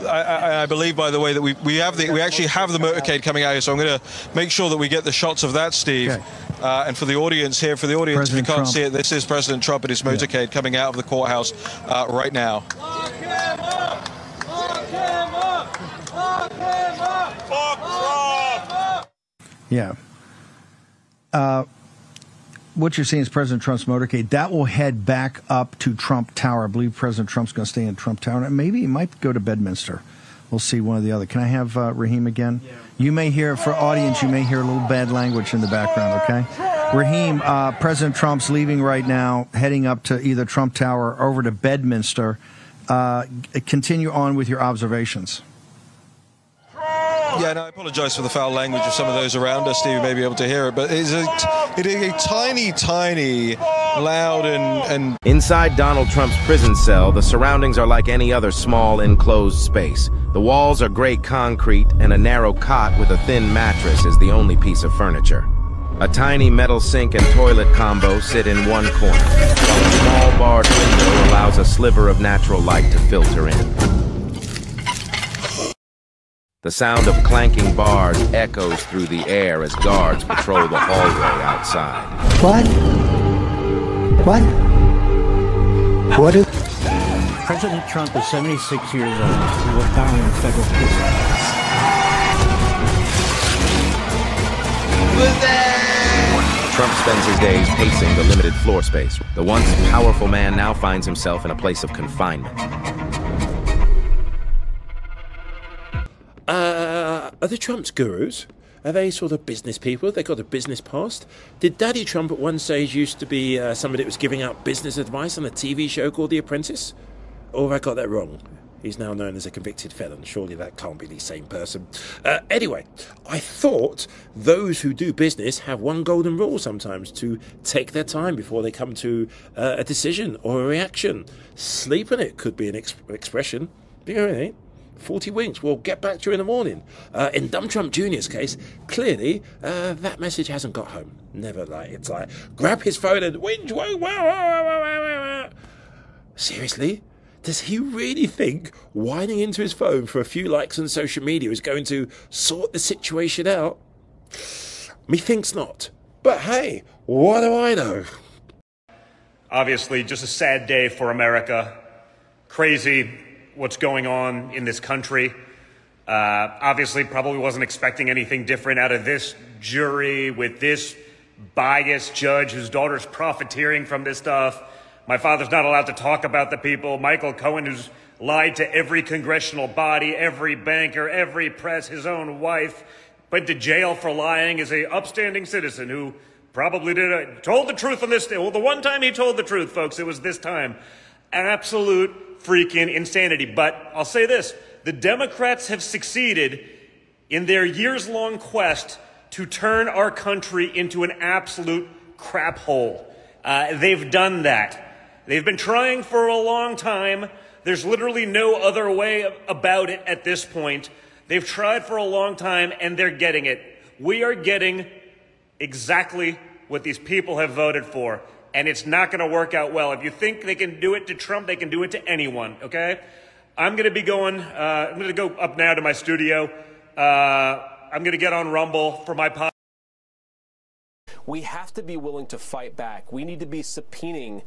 I believe, by the way, that we actually have the motorcade coming out here, so I'm going to make sure that we get the shots of that, Steve. Okay. And for the audience here, President if you can't see it, this is President Trump and his motorcade coming out of the courthouse right now. Lock him up! Lock him up! Lock him up! Fuck Trump! Yeah. What you're seeing is President Trump's motorcade. That will head back up to Trump Tower. I believe President Trump's going to stay in Trump Tower. And maybe he might go to Bedminster. We'll see, one or the other. Can I have Raheem again? Yeah. You may hear, for audience, you may hear a little bad language in the background, okay? Raheem, President Trump's leaving right now, heading up to either Trump Tower or over to Bedminster. Continue on with your observations. Yeah, no, I apologize for the foul language of some of those around us. Steve may be able to hear it, but it is a tiny, loud and... Inside Donald Trump's prison cell, the surroundings are like any other small, enclosed space. The walls are gray concrete, and a narrow cot with a thin mattress is the only piece of furniture. A tiny metal sink and toilet combo sit in one corner, while a small barred window allows a sliver of natural light to filter in. The sound of clanking bars echoes through the air as guards patrol the hallway outside. What? What is... President Trump is 76 years old. He will die in federal prison. Trump spends his days pacing the limited floor space. The once powerful man now finds himself in a place of confinement. Are the Trumps gurus? Are they sort of business people? They got a business past? Did Daddy Trump at one stage used to be somebody that was giving out business advice on a TV show called The Apprentice? Or have I got that wrong? He's now known as a convicted felon. Surely that can't be the same person. Anyway, I thought those who do business have one golden rule sometimes: to take their time before they come to a decision or a reaction. Sleep on it could be an expression. You know what I mean? 40 winks, we'll get back to you in the morning. In Dumb Trump Jr.'s case, clearly that message hasn't got home. Never it's like, grab his phone and whinge. Seriously? Does he really think whining into his phone for a few likes on social media is going to sort the situation out? Methinks not. But hey, what do I know? Obviously, just a sad day for America. Crazy what's going on in this country. Obviously, probably wasn't expecting anything different out of this jury with this biased judge whose daughter's profiteering from this stuff. My father's not allowed to talk about the people. Michael Cohen, who's lied to every congressional body, every banker, every press, his own wife, went to jail for lying, is a upstanding citizen who probably told the truth on this day. Well, the one time he told the truth, folks, it was this time. Absolute freaking insanity. But I'll say this, the Democrats have succeeded in their years-long quest to turn our country into an absolute crap hole. They've done that. They've been trying for a long time. There's literally no other way about it at this point. They've tried for a long time, and they're getting it. We are getting exactly what these people have voted for. And it's not going to work out well. If you think they can do it to Trump, they can do it to anyone, okay? I'm going to be going, I'm going to go up now to my studio. I'm going to get on Rumble for my podcast. We have to be willing to fight back. We need to be subpoenaing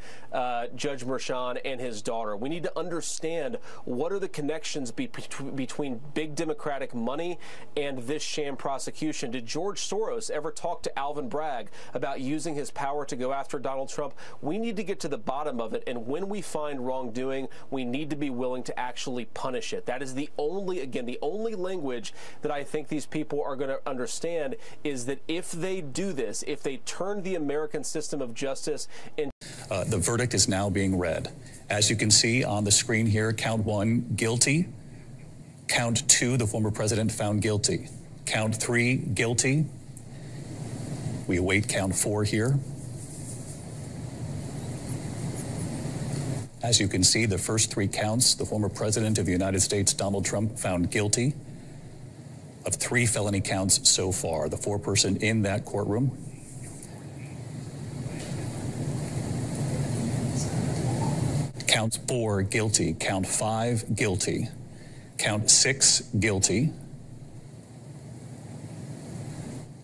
Judge Merchan and his daughter. We need to understand what are the connections between big Democratic money and this sham prosecution. Did George Soros ever talk to Alvin Bragg about using his power to go after Donald Trump? We need to get to the bottom of it, and when we find wrongdoing, we need to be willing to actually punish it. That is the only language that I think these people are going to understand, is that if they do this, if they turn the American system of justice into... The verdict is now being read. As you can see on the screen here, count 1, guilty. Count 2, the former president found guilty. Count 3, guilty. We await count 4 here. As you can see, the first 3 counts, the former president of the United States, Donald Trump, found guilty of 3 felony counts so far. The foreperson in that courtroom. Count 4, guilty. Count 5, guilty. Count 6, guilty.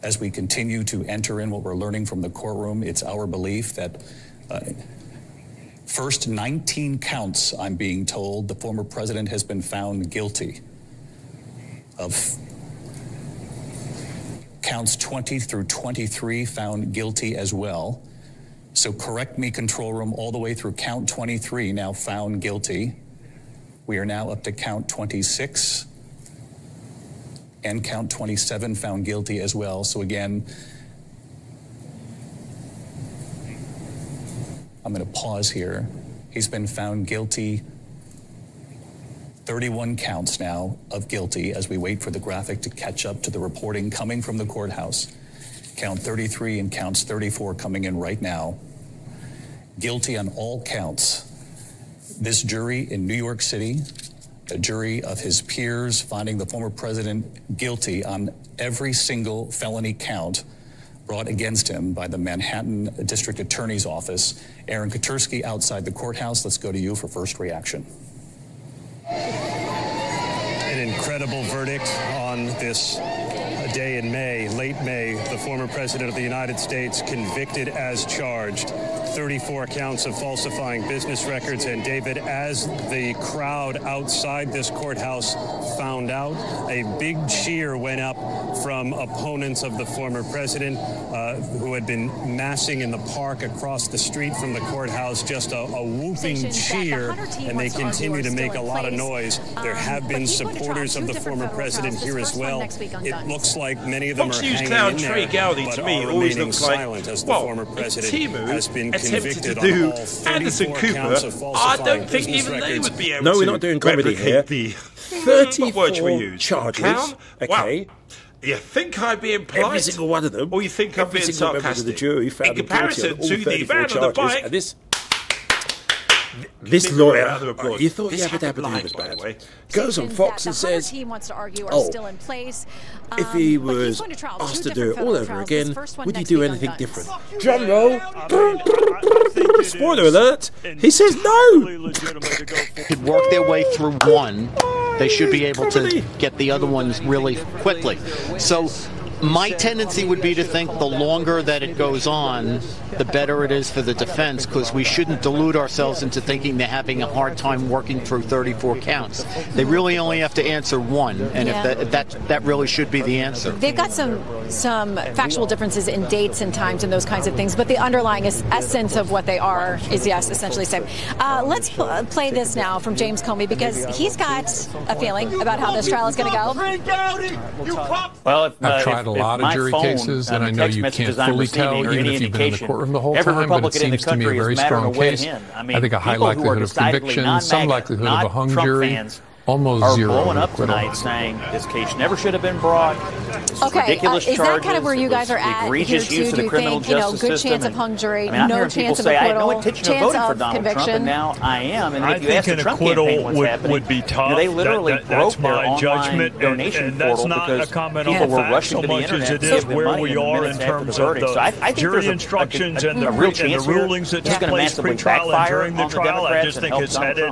As we continue to enter in what we're learning from the courtroom, it's our belief that first 19 counts, I'm being told, the former president has been found guilty of. Counts 20 through 23 found guilty as well. So correct me, control room, all the way through count 23 now found guilty. We are now up to count 26 and count 27 found guilty as well. So again, I'm going to pause here. He's been found guilty 31 counts now of guilty as we wait for the graphic to catch up to the reporting coming from the courthouse. Count 33 and counts 34 coming in right now. Guilty on all counts. This jury in New York City, a jury of his peers finding the former president guilty on every single felony count brought against him by the Manhattan District Attorney's Office. Aaron Katursky outside the courthouse. Let's go to you for first reaction. An incredible verdict on this day in May, late May. The former president of the United States convicted as charged. 34 counts of falsifying business records. And David, as the crowd outside this courthouse found out, a big cheer went up from opponents of the former president who had been massing in the park across the street from the courthouse. Just a whooping cheer, and they continue to make a lot of noise. There have been supporters of the former president here as well. It looks like many of them are hanging in there, but are remaining silent as the former president has been convicted on all 34 counts of falsifying business records. No, we're not doing comedy here. The 34 charges. Okay. Wow. You think I'm being polite? Every single one of them. Or you think I'm being sarcastic? The jury found in comparison to the man on the bike. This lawyer, you thought the Abbott was bad, goes on Fox and says, if he was asked to do it all over again, would he do anything different? Drum roll. Spoiler alert, he says no. Could work their way through one. They should be able to get the other ones really quickly. So my tendency would be to think the longer that it goes on, the better it is for the defense, because we shouldn't delude ourselves into thinking they're having a hard time working through 34 counts. They really only have to answer one, and if that really should be the answer. They've got some factual differences in dates and times and those kinds of things, but the underlying essence of what they are is, yes, essentially the same. Let's play this now from James Comey, because he's got a feeling about how this trial is going to go. Well, I've tried a lot of jury cases, and I know you can't fully tell, even if you've been in the courtroom the whole time, but it seems to me a very strong case. I think a high likelihood of conviction, some likelihood of a hung jury, almost zero blowing up tonight saying this case never should have been brought. Okay, is that kind of where you guys are at here too? Do you think, good chance of hung jury, no chance of acquittal, I had no intention of voting for Donald Trump, and now I am. And if you ask the Trump campaign what's happening, would be tough. They literally broke their online donation portal because people were rushing to the internet to give them money in the minutes after the verdict. So I think jury instructions and the rulings that took place pre-trial and during the trial. I just think it's headed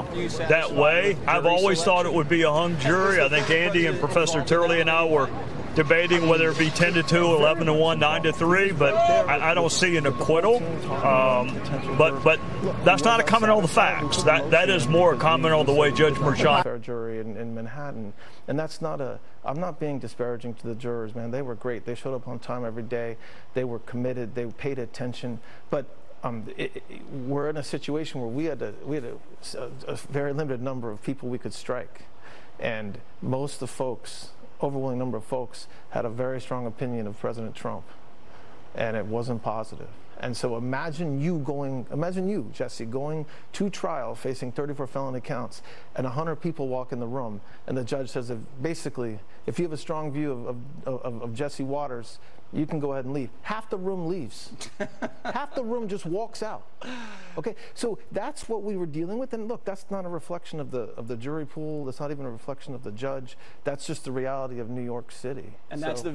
that way. I've always thought it would be a hung jury. I think Andy and Professor Turley and I were debating whether it be 10-2, 11-1, 9-3, but I don't see an acquittal. But that's not a comment on the facts. That is more a comment on the way Judge Merchan. Our jury in Manhattan, and that's not I'm not being disparaging to the jurors, man. They were great. They showed up on time every day. They were committed. They paid attention. But we're in a situation where we had a very limited number of people we could strike, and most of the folks, overwhelming number of folks, had a very strong opinion of President Trump, and it wasn't positive. And so imagine you, Jesse, going to trial facing 34 felony counts, and 100 people walk in the room, and the judge says, basically, if you have a strong view of Jesse Waters, you can go ahead and leave. Half the room leaves. Half the room just walks out. Okay, so that's what we were dealing with. And look, that's not a reflection of the jury pool. That's not even a reflection of the judge. That's just the reality of New York City. And that's the